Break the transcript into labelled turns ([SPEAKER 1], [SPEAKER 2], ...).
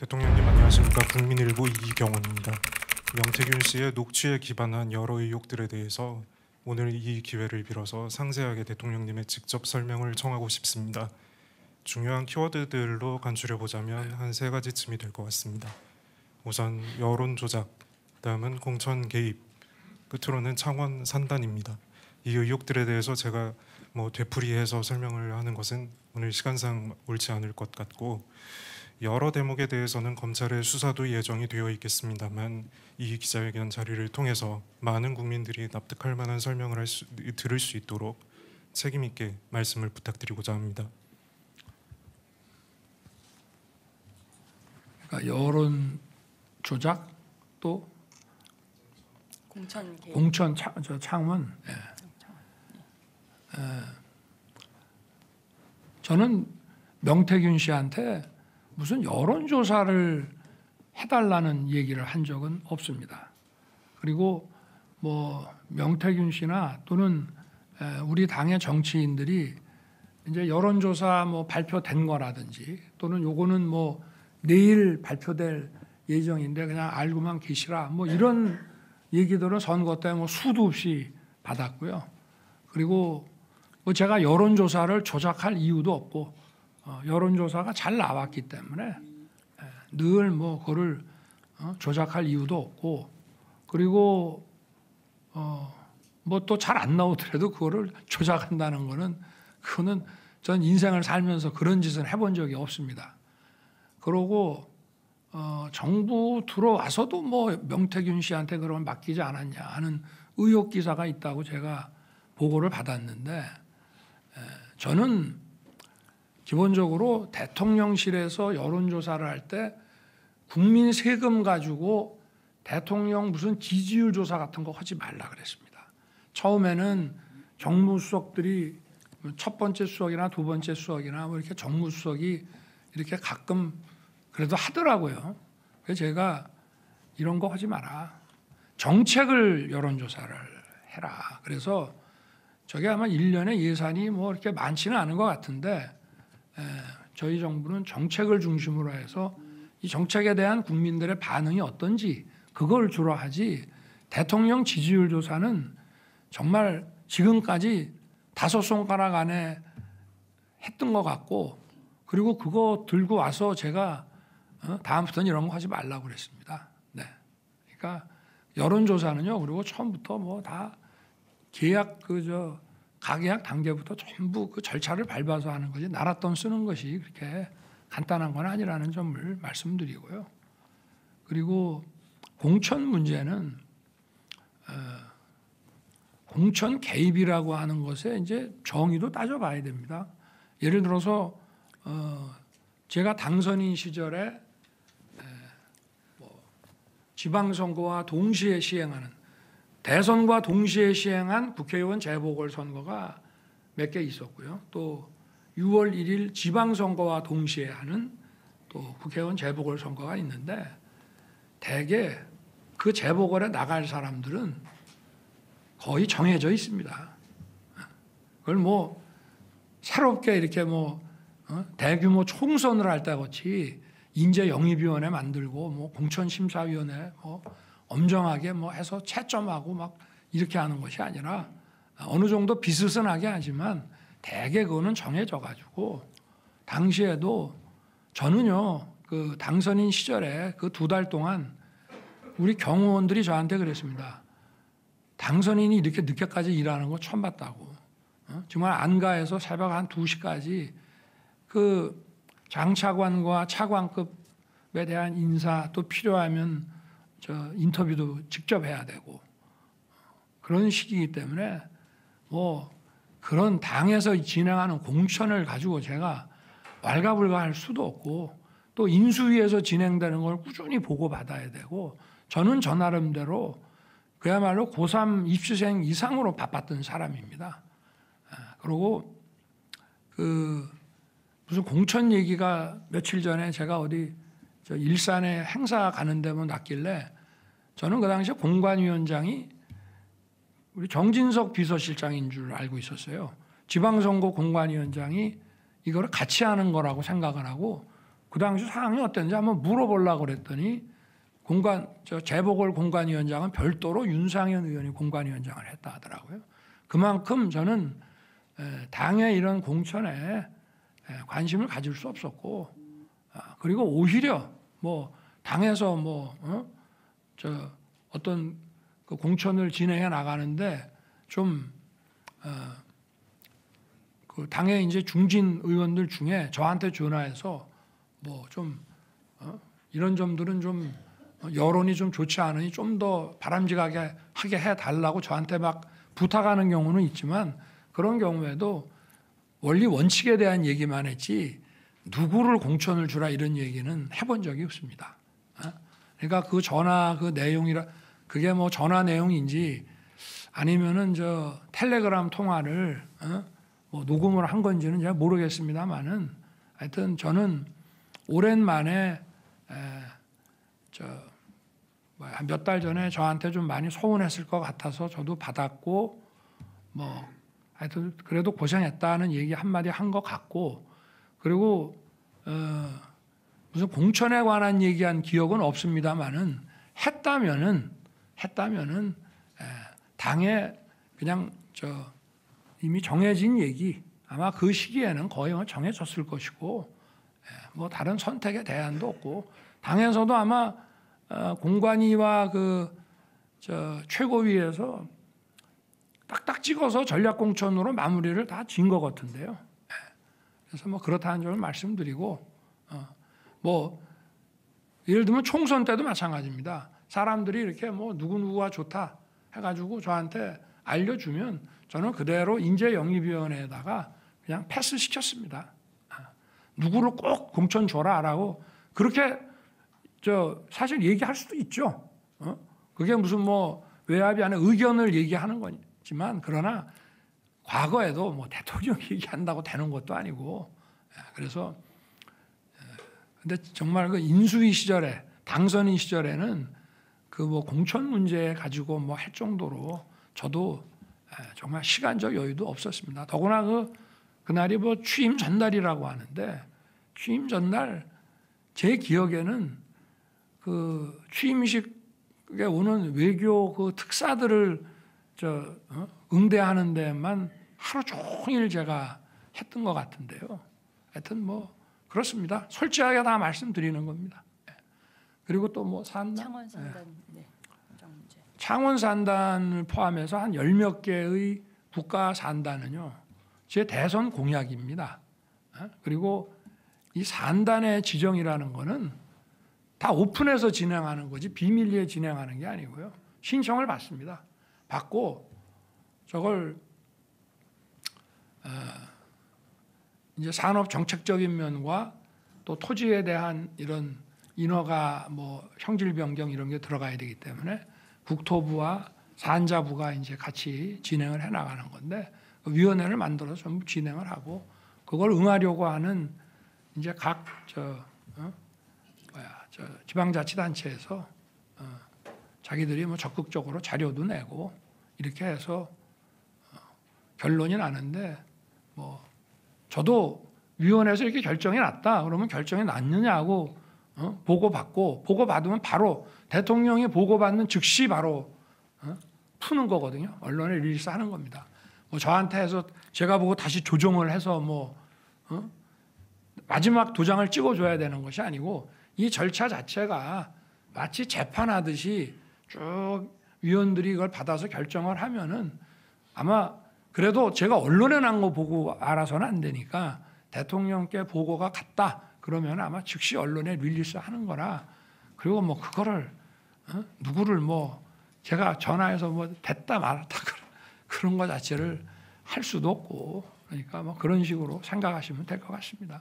[SPEAKER 1] 대통령님 안녕하십니까. 국민일보 이경원입니다. 명태균 씨의 녹취에 기반한 여러 의혹들에 대해서 오늘 이 기회를 빌어서 상세하게 대통령님의 직접 설명을 청하고 싶습니다. 중요한 키워드들로 간추려보자면 한 세 가지쯤이 될 것 같습니다. 우선 여론 조작, 다음은 공천 개입, 끝으로는 창원 산단입니다. 이 의혹들에 대해서 제가 되풀이해서 설명을 하는 것은 오늘 시간상 옳지 않을 것 같고, 여러 대목에 대해서는 검찰의 수사도 예정이 되어 있겠습니다만 이 기자회견 자리를 통해서 많은 국민들이 납득할 만한 설명을 들을 수 있도록 책임 있게 말씀을 부탁드리고자 합니다.
[SPEAKER 2] 그러니까 여론 조작 또 공천 창원. 저는 명태균 씨한테 무슨 여론조사를 해달라는 얘기를 한 적은 없습니다. 그리고 명태균 씨나 또는 우리 당의 정치인들이 이제 여론조사 발표된 거라든지 또는 요거는 내일 발표될 예정인데 그냥 알고만 계시라 이런 얘기들은 선거 때 수도 없이 받았고요. 그리고 제가 여론조사를 조작할 이유도 없고 여론조사가 잘 나왔기 때문에 늘 그거를 조작할 이유도 없고, 그리고 또 잘 안 나오더라도 그거를 조작한다는 거는 그거는 전 인생을 살면서 그런 짓은 해본 적이 없습니다. 그러고 정부 들어와서도 명태균 씨한테 그러면 맡기지 않았냐 하는 의혹 기사가 있다고 제가 보고를 받았는데, 저는 기본적으로 대통령실에서 여론조사를 할 때 국민 세금 가지고 대통령 무슨 지지율 조사 같은 거 하지 말라 그랬습니다. 처음에는 정무수석들이 첫 번째 수석이나 두 번째 수석이나 이렇게 정무수석이 이렇게 가끔 그래도 하더라고요. 그래서 제가 이런 거 하지 마라. 정책을 여론조사를 해라. 그래서 저게 아마 1년에 예산이 이렇게 많지는 않은 것 같은데, 저희 정부는 정책을 중심으로 해서 이 정책에 대한 국민들의 반응이 어떤지 그걸 주로 하지, 대통령 지지율 조사는 정말 지금까지 5손가락 안에 했던 것 같고, 그리고 그거 들고 와서 제가 다음부터는 이런 거 하지 말라고 그랬습니다. 네. 그러니까 여론조사는요, 그리고 처음부터 다 계약 가계약 단계부터 전부 그 절차를 밟아서 하는 거지 나라 돈 쓰는 것이 그렇게 간단한 건 아니라는 점을 말씀드리고요. 그리고 공천 문제는 공천 개입이라고 하는 것에 이제 정의도 따져봐야 됩니다. 예를 들어서 제가 당선인 시절에 지방선거와 동시에 시행하는, 대선과 동시에 시행한 국회의원 재보궐선거가 몇 개 있었고요. 또 6월 1일 지방선거와 동시에 하는 또 국회의원 재보궐선거가 있는데, 대개 그 재보궐에 나갈 사람들은 거의 정해져 있습니다. 그걸 새롭게 이렇게 대규모 총선을 할 때 같이 인재영입위원회 만들고 공천심사위원회 엄정하게 해서 채점하고 이렇게 하는 것이 아니라 어느 정도 비스슨하게 하지만 대개 그거는 정해져 가지고, 당시에도 저는요 그 당선인 시절에 그 2달 동안 우리 경호원들이 저한테 그랬습니다. 당선인이 이렇게 늦게까지 일하는 거 처음 봤다고. 정말 안가에서 새벽 한 2시까지 그 장차관과 차관급에 대한 인사, 또 필요하면 인터뷰도 직접 해야 되고 그런 시기이기 때문에 그런 당에서 진행하는 공천을 가지고 제가 왈가불가할 수도 없고, 또 인수위에서 진행되는 걸 꾸준히 보고받아야 되고, 저는 저 나름대로 그야말로 고3 입시생 이상으로 바빴던 사람입니다. 그리고 무슨 공천 얘기가 며칠 전에 제가 어디 일산에 행사 가는데 났길래, 저는 그 당시에 공관위원장이 우리 정진석 비서실장인 줄 알고 있었어요. 지방선거 공관위원장이 이거를 같이 하는 거라고 생각을 하고 그 당시 상황이 어땠는지 한번 물어보려고 그랬더니 재보궐 공관위원장은 별도로 윤상현 의원이 공관위원장을 했다 하더라고요. 그만큼 저는 당의 이런 공천에 관심을 가질 수 없었고, 그리고 오히려 뭐 당에서 어떤 그 공천을 진행해 나가는데 좀 그 당의 이제 중진 의원들 중에 저한테 전화해서 뭐 좀 이런 점들은 좀 여론이 좀 좋지 않으니 좀 더 바람직하게 하게 해달라고 저한테 막 부탁하는 경우는 있지만, 그런 경우에도 원리 원칙에 대한 얘기만 했지 누구를 공천을 주라 이런 얘기는 해본 적이 없습니다. 그러니까 그 전화 그 내용이라 그게 뭐 전화 내용인지 아니면은 저 텔레그램 통화를 뭐 녹음을 한 건지는 잘 모르겠습니다만은, 하여튼 저는 오랜만에 한 몇 달 전에 저한테 좀 많이 소원했을 것 같아서 저도 받았고, 뭐 하여튼 그래도 고생했다는 얘기 한마디 한 것 같고, 그리고 무슨 공천에 관한 얘기한 기억은 없습니다만은 했다면은 당에 그냥 이미 정해진 얘기, 아마 그 시기에는 거의 정해졌을 것이고, 뭐 다른 선택의 대안도 없고, 당에서도 아마 공관위와 최고위에서 딱딱 찍어서 전략공천으로 마무리를 다 진 것 같은데요. 그래서 뭐 그렇다는 점을 말씀드리고, 뭐 예를 들면 총선 때도 마찬가지입니다. 사람들이 이렇게 뭐 누구누구가 좋다 해가지고 저한테 알려주면 저는 그대로 인재영입위원회에다가 그냥 패스시켰습니다. 누구를 꼭 공천 줘라라고 그렇게 사실 얘기할 수도 있죠. 그게 무슨 뭐 외압이 아니라 의견을 얘기하는 거지만, 그러나 과거에도 뭐 대통령 얘기한다고 되는 것도 아니고, 그래서 근데 정말 그 인수위 시절에 당선인 시절에는 그 뭐 공천 문제 가지고 뭐 할 정도로 저도 정말 시간적 여유도 없었습니다. 더구나 그날이 뭐 취임 전날이라고 하는데, 취임 전날 제 기억에는 그 취임식에 오는 외교 그 특사들을 응대하는 데만 하루 종일 제가 했던 것 같은데요. 하여튼 뭐 그렇습니다. 솔직하게 다 말씀드리는 겁니다. 그리고 또 뭐
[SPEAKER 3] 창원 산단 문제.
[SPEAKER 2] 창원 산단을 포함해서 한 10몇 개의 국가 산단은요, 제 대선 공약입니다. 그리고 이 산단의 지정이라는 거는 다 오픈해서 진행하는 거지 비밀리에 진행하는 게 아니고요. 신청을 받습니다. 받고 저걸 이제 산업 정책적인 면과 또 토지에 대한 이런 인허가 뭐 형질 변경 이런 게 들어가야 되기 때문에 국토부와 산자부가 이제 같이 진행을 해 나가는 건데, 그 위원회를 만들어서 전부 진행을 하고, 그걸 응하려고 하는 이제 각 지방자치단체에서 자기들이 뭐 적극적으로 자료도 내고 이렇게 해서 결론이 나는데, 뭐 저도 위원회에서 이렇게 결정이 났다 그러면 결정이 났느냐고 보고받으면 바로 대통령이 보고받는 즉시 바로 푸는 거거든요. 언론에 릴리스하는 겁니다. 뭐 저한테 해서 제가 보고 다시 조정을 해서 뭐 마지막 도장을 찍어줘야 되는 것이 아니고, 이 절차 자체가 마치 재판하듯이 쭉 위원들이 이걸 받아서 결정을 하면은, 아마 그래도 제가 언론에 난 거 보고 알아서는 안 되니까 대통령께 보고가 갔다 그러면 아마 즉시 언론에 릴리스 하는 거라. 그리고 뭐 그거를 누구를 뭐 제가 전화해서 뭐 됐다 말았다 그런 거 자체를 할 수도 없고, 그러니까 뭐 그런 식으로 생각하시면 될 것 같습니다.